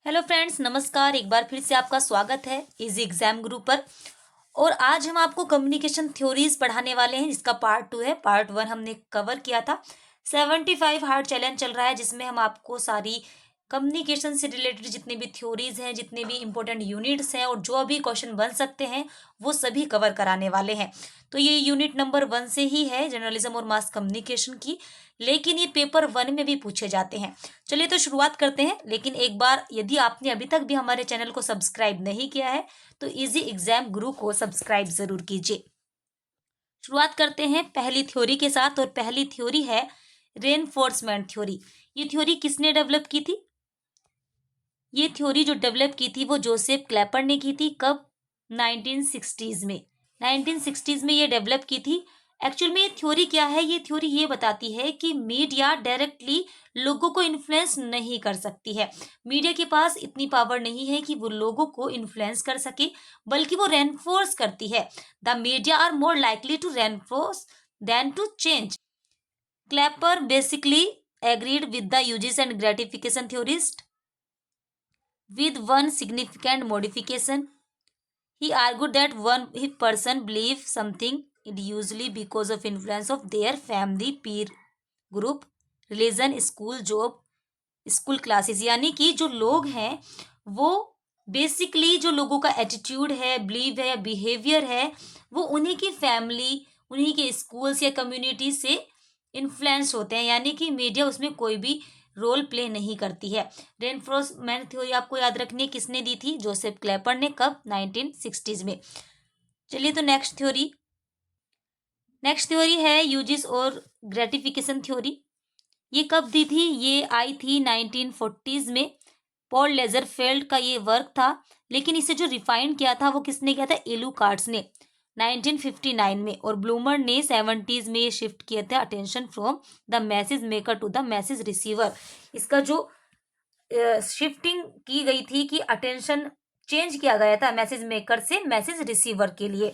Hello friends, नमस्कार। एक बार फिर से आपका स्वागत है इजी एग्जाम गुरु पर। और आज हम आपको कम्युनिकेशन थ्योरीज पढ़ाने वाले हैं, जिसका पार्ट 2 है। पार्ट 1 हमने कवर किया था। 75 हार्ड चैलेंज चल रहा है, जिसमें हम आपको सारी कम्युनिकेशन से रिलेटेड जितने भी थ्योरीज हैं, जितने भी इंपॉर्टेंट यूनिट्स हैं और जो भी क्वेश्चन बन सकते हैं, वो सभी कवर कराने वाले हैं। तो ये यूनिट नंबर 1 से ही है, जर्नलिज्म और मास कम्युनिकेशन की, लेकिन ये पेपर 1 में भी पूछे जाते हैं। चलिए तो शुरुआत करते हैं। लेकिन एक बार, यदि आपने अभी तक भी हमारे चैनल को सब्सक्राइब नहीं किया है तो इजी एग्जाम गुरु को सब्सक्राइब जरूर कीजिए। शुरुआत करते हैं पहली थ्योरी के साथ, और पहली थ्योरी है रेनफोर्समेंट थ्योरी। ये थ्योरी किसने डेवलप की थी? ये थ्योरी जो डेवलप की थी वो जोसेफ क्लैपर ने की थी। कब? 1960s में। 1960s में ये डेवलप की थी। एक्चुअल में ये थ्योरी क्या है? ये थ्योरी ये बताती है कि मीडिया डायरेक्टली लोगों को इन्फ्लुएंस नहीं कर सकती है। मीडिया के पास इतनी पावर नहीं है कि वो लोगों को इन्फ्लुएंस कर सके, बल्कि वो रेनफोर्स करती है। The media are more likely to reinforce than to change. Klapper basically agreed with the uses and gratification theorist with one significant modification. He argued that one if person believes something, it usually because of influence of their family, peer group, religion, school, job, school classes. यानी कि जो लोग हैं वो basically, जो लोगों का attitude है, बिलीव है या बिहेवियर है, वो उन्हीं की फैमिली, उन्हीं के स्कूल्स या कम्युनिटी से इन्फ्लुएंस होते हैं। यानी कि मीडिया उसमें कोई भी रोल प्ले नहीं करती है। रेनफोर्समेंट थ्योरी आपको याद रखनी है, किसने दी थी? जोसेफ क्लैपर ने। कब? 1960s में। चलिए तो नेक्स्ट थ्योरी है यूजिस और ग्रेटिफिकेशन थ्योरी। ये कब दी थी? ये आई थी 1940s में। पॉल लेजरफेल्ड का ये वर्क था, लेकिन इसे जो रिफाइन किया था वो किसने किया था? एलुकार्ट्स ने 1959 में। और ब्लूमर ने 70s में ये शिफ्ट किया था attention from the message maker to the message receiver. इसका जो शिफ्टिंग की गई थी कि अटेंशन चेंज किया गया था मैसेज मेकर से मैसेज रिसीवर के लिए।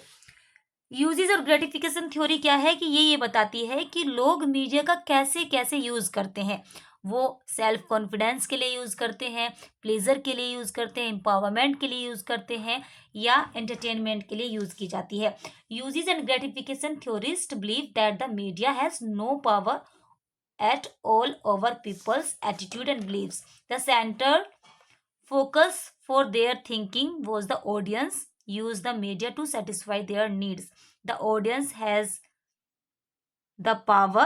यूजेस और ग्रेटिफिकेशन थ्योरी क्या है कि ये बताती है कि लोग मीडिया का कैसे कैसे यूज करते हैं। वो सेल्फ कॉन्फिडेंस के लिए यूज करते हैं, प्लेजर के लिए यूज करते हैं, एम्पावरमेंट के लिए यूज करते हैं, या एंटरटेनमेंट के लिए यूज की जाती है। Uses and gratification theorist believe that the media has no power at all over people's attitude and beliefs. The center focus for their thinking was the audience use the media to satisfy their needs. The audience has the power,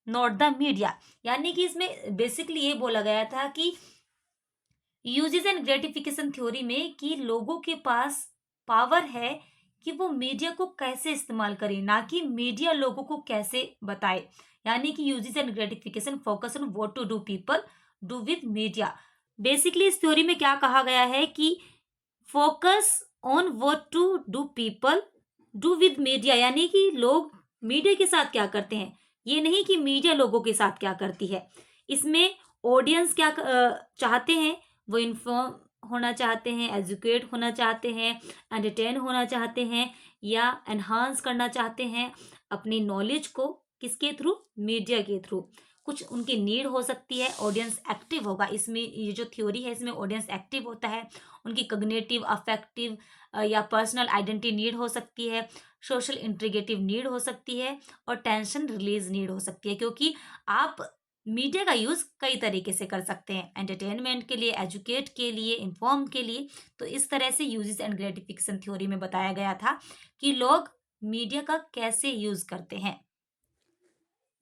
not the media. यानी कि इसमें basically ये बोला गया था कि uses and gratification theory में कि लोगों के पास पावर है कि वो मीडिया को कैसे इस्तेमाल करें, ना कि मीडिया लोगों को कैसे बताए। यानी कि uses and gratification focus on what to do people do with media. Basically इस थ्योरी में क्या कहा गया है कि focus on what to do people do with media, यानी कि लोग मीडिया के साथ क्या करते हैं, ये नहीं कि मीडिया लोगों के साथ क्या करती है। इसमें ऑडियंस क्या चाहते हैं? वो इन्फॉर्म होना चाहते हैं, एजुकेट होना चाहते हैं, एंटरटेन होना चाहते हैं, या एनहांस करना चाहते हैं अपनी नॉलेज को। किसके थ्रू? मीडिया के थ्रू। कुछ उनकी नीड हो सकती है, ऑडियंस एक्टिव होगा। इसमें ये जो थ्योरी है इसमें ऑडियंस एक्टिव होता है। उनकी कॉग्निटिव, अफेक्टिव या पर्सनल आइडेंटिटी नीड हो सकती है, सोशल इंटीग्रेटिव नीड हो सकती है, और टेंशन रिलीज नीड हो सकती है। क्योंकि आप मीडिया का यूज कई तरीके से कर सकते हैं, एंटरटेनमेंट के लिए, एजुकेट के लिए, इन्फॉर्म के लिए। तो इस तरह से यूजेस एंड ग्रेटिफिकेशन थ्योरी में बताया गया था कि लोग मीडिया का कैसे यूज करते हैं।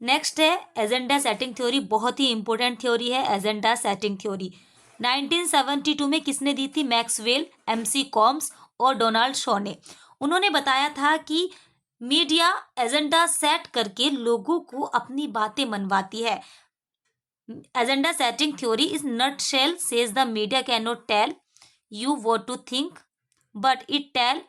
नेक्स्ट है एजेंडा सेटिंग थ्योरी। बहुत ही इंपॉर्टेंट थ्योरी है एजेंडा सेटिंग थ्योरी। 1972 में किसने दी थी? मैक्सवेल, एमसी कॉम्स और डोनाल्ड शॉ ने। उन्होंने बताया था कि मीडिया एजेंडा सेट करके लोगों को अपनी बातें मनवाती है। Agenda setting theory is nutshell says the media can not tell you what to think, but it tell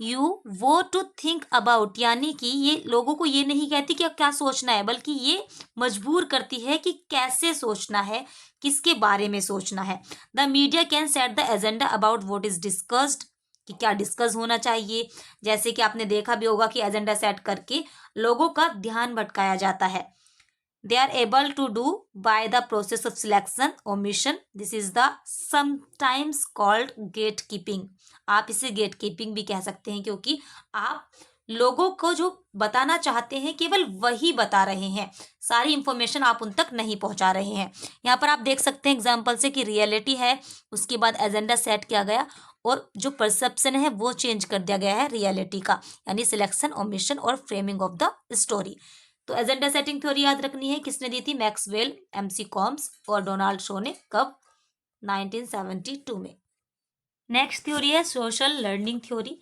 you वो टू थिंक अबाउट। यानी कि ये लोगों को ये नहीं कहती कि अब क्या सोचना है, बल्कि ये मजबूर करती है कि कैसे सोचना है, किसके बारे में सोचना है। The media can set the agenda about what is discussed, कि क्या डिस्कस होना चाहिए। जैसे कि आपने देखा भी होगा कि एजेंडा सेट करके लोगों का ध्यान भटकाया जाता है। they are able to do by the process of selection omission. This is the sometimes called gatekeeping. आप इसे gatekeeping भी कह सकते हैं, क्योंकि आप लोगों को जो बताना चाहते हैं केवल वही बता रहे हैं, सारी इंफॉर्मेशन आप उन तक नहीं पहुंचा रहे हैं। यहाँ पर आप देख सकते हैं एग्जाम्पल से कि रियलिटी है, उसके बाद एजेंडा सेट किया गया और जो परसेप्शन है वो चेंज कर दिया गया है रियलिटी का, यानी सिलेक्शन ओमिशन और फ्रेमिंग ऑफ द स्टोरी। तो एजेंडा सेटिंग थ्योरी याद रखनी है, किसने दी थी? मैक्सवेल, एमसी कॉम्स और डोनाल्ड शो ने। कब? 1972 में। नेक्स्ट थ्योरी है सोशल लर्निंग थ्योरी,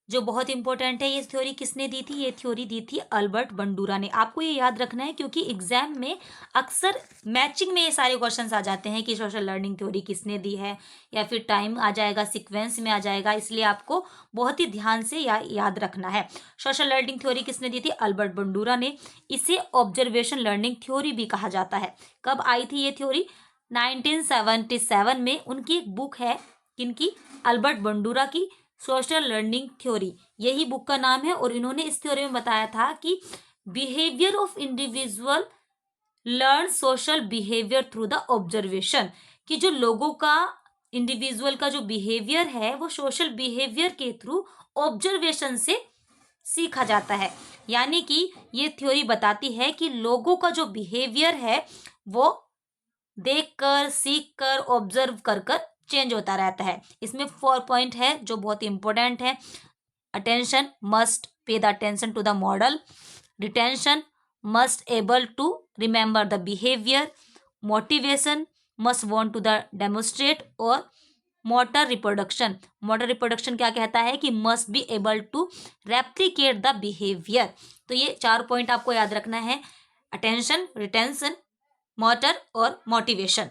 जो बहुत इंपॉर्टेंट है। ये थ्योरी किसने दी थी? ये थ्योरी दी थी अल्बर्ट बंडूरा ने। आपको ये याद रखना है क्योंकि एग्जाम में अक्सर मैचिंग में ये सारे क्वेश्चंस आ जाते हैं कि सोशल लर्निंग थ्योरी किसने दी है, या फिर टाइम आ जाएगा, सीक्वेंस में आ जाएगा, इसलिए आपको बहुत ही ध्यान से याद रखना है। सोशल लर्निंग थ्योरी किसने दी थी? अल्बर्ट बंडूरा ने। इसे ऑब्जर्वेशन लर्निंग थ्योरी भी कहा जाता है। कब आई थी ये थ्योरी? 1977 में। उनकी एक बुक है, किनकी? अल्बर्ट बंडूरा की, सोशल लर्निंग थ्योरी, यही बुक का नाम है। और इन्होंने इस थ्योरी में बताया था कि behaviour of individual learn social behaviour through the observation, कि जो लोगों का, इंडिविजुअल का जो बिहेवियर है वो सोशल बिहेवियर के थ्रू ऑब्जर्वेशन से सीखा जाता है। यानी कि ये थ्योरी बताती है कि लोगों का जो बिहेवियर है वो देखकर, सीखकर, ऑब्जर्व कर कर चेंज होता रहता है। इसमें 4 पॉइंट है जो बहुत इंपॉर्टेंट है। Attention, must pay the attention to the model. Retention, must able to remember the behaviour. Motivation, must want to the demonstrate. और मोटर रिप्रोडक्शन, मोटर रिप्रोडक्शन क्या कहता है कि must be able to replicate the behaviour. तो ये 4 point आपको याद रखना है, अटेंशन, रिटेंशन, मोटर और मोटिवेशन।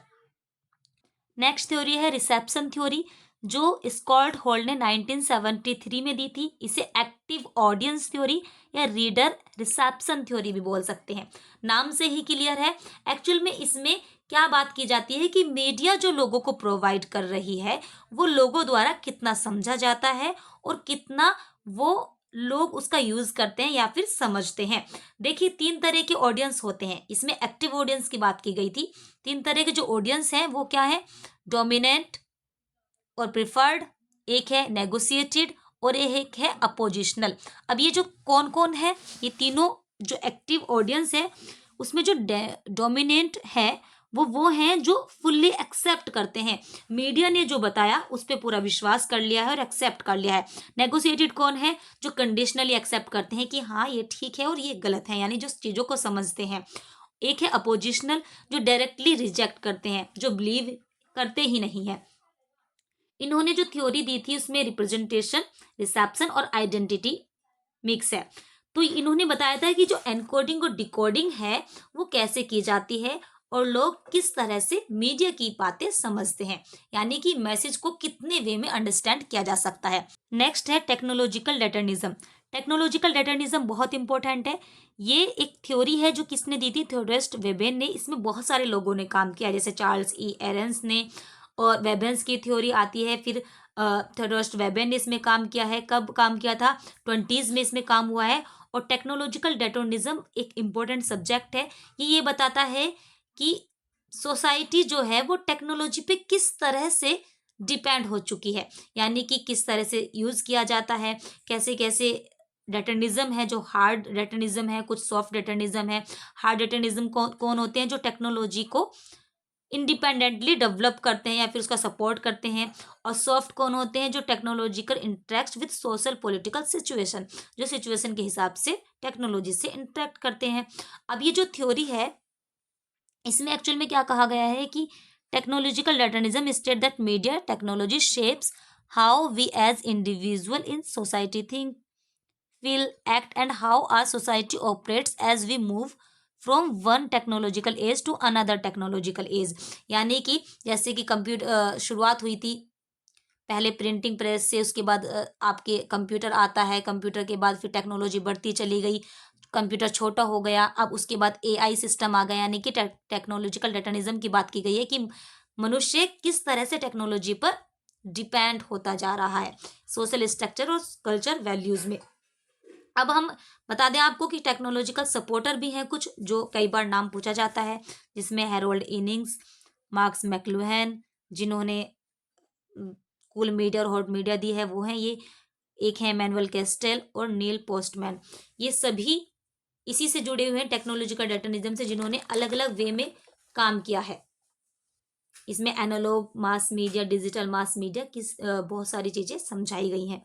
नेक्स्ट थ्योरी है रिसेप्शन थ्योरी, जो स्कॉट हॉल ने 1973 में दी थी। इसे एक्टिव ऑडियंस थ्योरी या रीडर रिसेप्शन थ्योरी भी बोल सकते हैं। नाम से ही क्लियर है। एक्चुअल में इसमें क्या बात की जाती है कि मीडिया जो लोगों को प्रोवाइड कर रही है वो लोगों द्वारा कितना समझा जाता है और कितना वो लोग उसका यूज करते हैं या फिर समझते हैं। देखिए 3 तरह के ऑडियंस होते हैं, इसमें एक्टिव ऑडियंस की बात की गई थी। 3 तरह के जो ऑडियंस हैं वो क्या है? डोमिनेंट और प्रिफर्ड, एक है नेगोशिएटेड और एक है अपोजिशनल। अब ये जो कौन कौन है, ये तीनों जो एक्टिव ऑडियंस है उसमें जो डोमिनेंट है वो हैं जो फुल्ली एक्सेप्ट करते हैं, मीडिया ने जो बताया उस पर पूरा विश्वास कर लिया है और एक्सेप्ट कर लिया है। नेगोशिएटेड कौन है? जो कंडीशनली एक्सेप्ट करते हैं कि हाँ ये ठीक है और ये गलत है, यानी जो चीज़ों को समझते हैं। एक है अपोजिशनल, जो डायरेक्टली रिजेक्ट करते हैं, जो बिलीव करते ही नहीं है। इन्होंने जो थ्योरी दी थी उसमें रिप्रेजेंटेशन, रिसेप्शन और आइडेंटिटी मिक्स है। तो इन्होंने बताया था कि जो एनकोडिंग और डिकोडिंग है वो कैसे की जाती है और लोग किस तरह से मीडिया की बातें समझते हैं, यानी कि मैसेज को कितने वे में अंडरस्टैंड किया जा सकता है। नेक्स्ट है टेक्नोलॉजिकल डेटर्निज्म। टेक्नोलॉजिकल डेटर्निज्म बहुत इंपॉर्टेंट है। ये एक थ्योरी है जो किसने दी थी? थ्योडोस्ट वेबेन ने। इसमें बहुत सारे लोगों ने काम किया, जैसे चार्ल्स ई एरेंस ने, और वेबेन्स की थ्योरी आती है। फिर थ्योडोस्ट वेबेन ने इसमें काम किया है। कब काम किया था? 20s में इसमें काम हुआ है। और टेक्नोलॉजिकल डेटर्निज्म एक इम्पोर्टेंट सब्जेक्ट है। ये बताता है कि सोसाइटी जो है वो टेक्नोलॉजी पे किस तरह से डिपेंड हो चुकी है, यानी कि किस तरह से यूज़ किया जाता है, कैसे कैसे डेटर्निज्म है, जो हार्ड डेटर्निज्म है, कुछ सॉफ्ट डेटर्निज्म है। हार्ड डेटर्निज्म कौन होते हैं? जो टेक्नोलॉजी को इंडिपेंडेंटली डेवलप करते हैं या फिर उसका सपोर्ट करते हैं। और सॉफ्ट कौन होते हैं? जो technological interact with social political situation, जो सिचुएशन के हिसाब से टेक्नोलॉजी से इंटरेक्ट करते हैं। अब ये जो थ्योरी है इसमें एक्चुअल में क्या कहा गया है कि technological determinism state that media technology shapes how we as individual in society think, feel, act and how our society operates as we move from one technological age to another technological age। यानी कि जैसे कि computer शुरुआत हुई थी पहले printing press से, उसके बाद आपके कंप्यूटर आता है, कंप्यूटर के बाद फिर टेक्नोलॉजी बढ़ती चली गई, कंप्यूटर छोटा हो गया, अब उसके बाद एआई सिस्टम आ गया। यानी कि टेक्नोलॉजिकल डेटर्निज्म की बात की गई है कि मनुष्य किस तरह से टेक्नोलॉजी पर डिपेंड होता जा रहा है सोशल स्ट्रक्चर और कल्चर वैल्यूज में। अब हम बता दें आपको कि टेक्नोलॉजिकल सपोर्टर भी हैं कुछ, जो कई बार नाम पूछा जाता है, जिसमें हैरोल्ड इनिंग्स, मार्क्स मैक्लुहन, जिन्होंने कूल मीडिया और हॉट मीडिया दी है, वो हैं ये। एक है मैनुअल कैस्टेल और नील पोस्टमैन। ये सभी इसी से जुड़े हुए हैं, टेक्नोलॉजिकल डेटर्निज्म से, जिन्होंने अलग अलग वे में काम किया है। इसमें analogue mass media, digital mass media किस बहुत सारी चीजें समझाई गई हैं।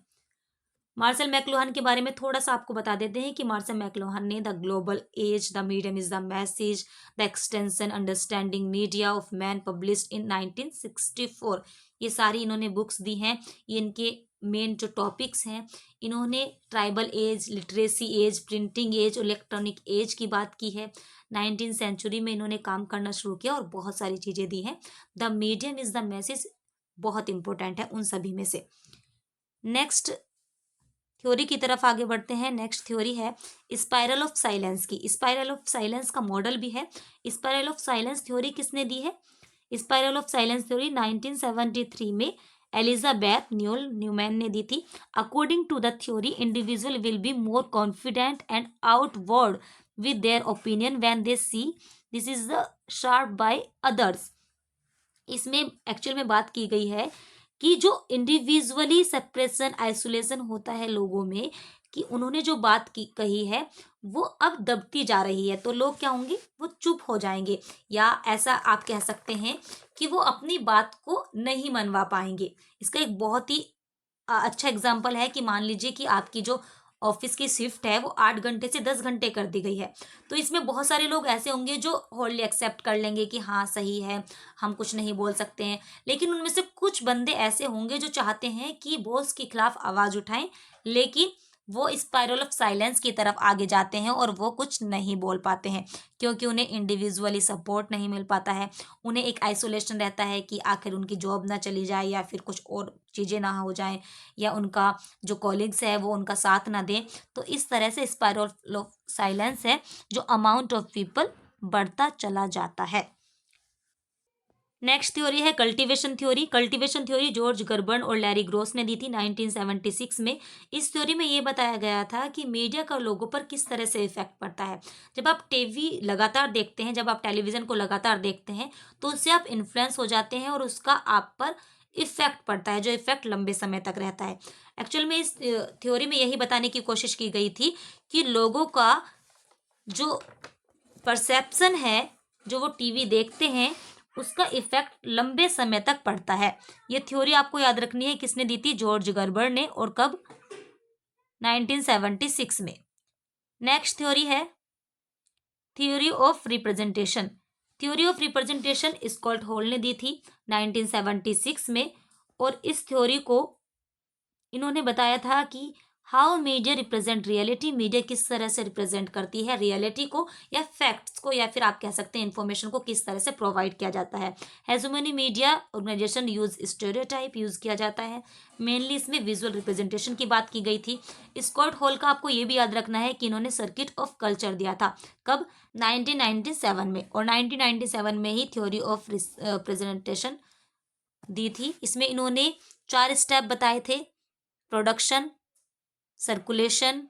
मार्शल मैक्लुहान के बारे में थोड़ा सा आपको बता देते हैं कि मार्शल मैक्लुहान ने the global age, the medium is the message, the extension, understanding media of man, published in 1964। ये सारी इन्होंने बुक्स दी हैं। ये इनके मेन जो टॉपिक्स हैं, इन्होंने tribal age, literacy age, printing age और इलेक्ट्रॉनिक एज की बात की है। 19 सेंचुरी में इन्होंने काम करना शुरू किया और बहुत सारी चीज़ें दी हैं। The medium is the message बहुत इंपॉर्टेंट है उन सभी में से। नेक्स्ट थ्योरी की तरफ आगे बढ़ते हैं। नेक्स्ट थ्योरी है स्पाइरल ऑफ साइलेंस की। स्पाइरल ऑफ साइलेंस का मॉडल भी है। स्पाइरल ऑफ साइलेंस थ्योरी किसने दी है? स्पाइरल ऑफ साइलेंस थ्योरी 1973 में एलिजाबेथ न्यूमैन ने दी थी। According to the theory, individual will be more confident and outward with their opinion when they see this is the sharp by others. इसमें actual में बात की गई है कि जो इंडिविजुअली सेपरेशन, आइसोलेशन होता है लोगों में, कि उन्होंने जो बात की कही है वो अब दबती जा रही है, तो लोग क्या होंगे, वो चुप हो जाएंगे, या ऐसा आप कह सकते हैं कि वो अपनी बात को नहीं मनवा पाएंगे। इसका एक बहुत ही अच्छा एग्जाम्पल है कि मान लीजिए कि आपकी जो ऑफिस की शिफ्ट है वो 8 घंटे से 10 घंटे कर दी गई है, तो इसमें बहुत सारे लोग ऐसे होंगे जो होल्डली एक्सेप्ट कर लेंगे कि हाँ सही है, हम कुछ नहीं बोल सकते हैं। लेकिन उनमें से कुछ बंदे ऐसे होंगे जो चाहते हैं कि बॉस के खिलाफ आवाज उठाएं, लेकिन वो स्पाइरल ऑफ साइलेंस की तरफ आगे जाते हैं और वो कुछ नहीं बोल पाते हैं, क्योंकि उन्हें इंडिविजुअली सपोर्ट नहीं मिल पाता है। उन्हें एक आइसोलेशन रहता है कि आखिर उनकी जॉब ना चली जाए, या फिर कुछ और चीज़ें ना हो जाएं, या उनका जो कॉलीग्स है वो उनका साथ ना दें। तो इस तरह से स्पाइरल ऑफ साइलेंस है, जो अमाउंट ऑफ पीपल बढ़ता चला जाता है। नेक्स्ट थ्योरी है cultivation theory. Cultivation theory George गर्बर्न और लैरी ग्रोस ने दी थी 1976 में। इस थ्योरी में ये बताया गया था कि मीडिया का लोगों पर किस तरह से इफेक्ट पड़ता है। जब आप टीवी लगातार देखते हैं, जब आप टेलीविजन को लगातार देखते हैं, तो उससे आप इन्फ्लुएंस हो जाते हैं और उसका आप पर इफेक्ट पड़ता है, जो इफेक्ट लंबे समय तक रहता है। एक्चुअल में इस थ्योरी में यही बताने की कोशिश की गई थी कि लोगों का जो परसेप्शन है, जो वो टीवी देखते हैं, उसका इफेक्ट लंबे समय तक पड़ता है। ये थ्योरी आपको याद रखनी है, किसने दी थी? जॉर्ज गर्बर ने, और कब? 1976 में। नेक्स्ट थ्योरी है theory of representation. Theory of representation Scott Hall ने दी थी 1976 में, और इस थ्योरी को इन्होंने बताया था कि how media represent reality. Media किस तरह से रिप्रेजेंट करती है रियलिटी को, या फैक्ट्स को, या फिर आप कह सकते हैं इन्फॉर्मेशन को किस तरह से प्रोवाइड किया जाता है। Hegemony media organization use stereotype use किया जाता है। मेनली इसमें विजुअल रिप्रेजेंटेशन की बात की गई थी। स्कॉट हॉल का आपको ये भी याद रखना है कि इन्होंने सर्किट ऑफ कल्चर दिया था। कब? 1997 में। और 1997 में ही थ्योरी ऑफ रिप्रेजेंटेशन दी थी। इसमें इन्होंने 4 स्टेप बताए थे: प्रोडक्शन, सर्कुलेशन,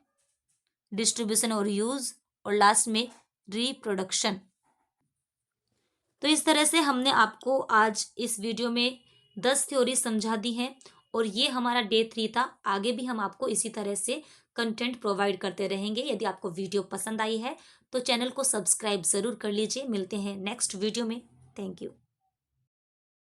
डिस्ट्रीब्यूशन और यूज, और लास्ट में रिप्रोडक्शन। तो इस तरह से हमने आपको आज इस वीडियो में 10 थ्योरी समझा दी हैं, और ये हमारा डे 3 था। आगे भी हम आपको इसी तरह से कंटेंट प्रोवाइड करते रहेंगे। यदि आपको वीडियो पसंद आई है तो चैनल को सब्सक्राइब ज़रूर कर लीजिए। मिलते हैं नेक्स्ट वीडियो में। Thank you.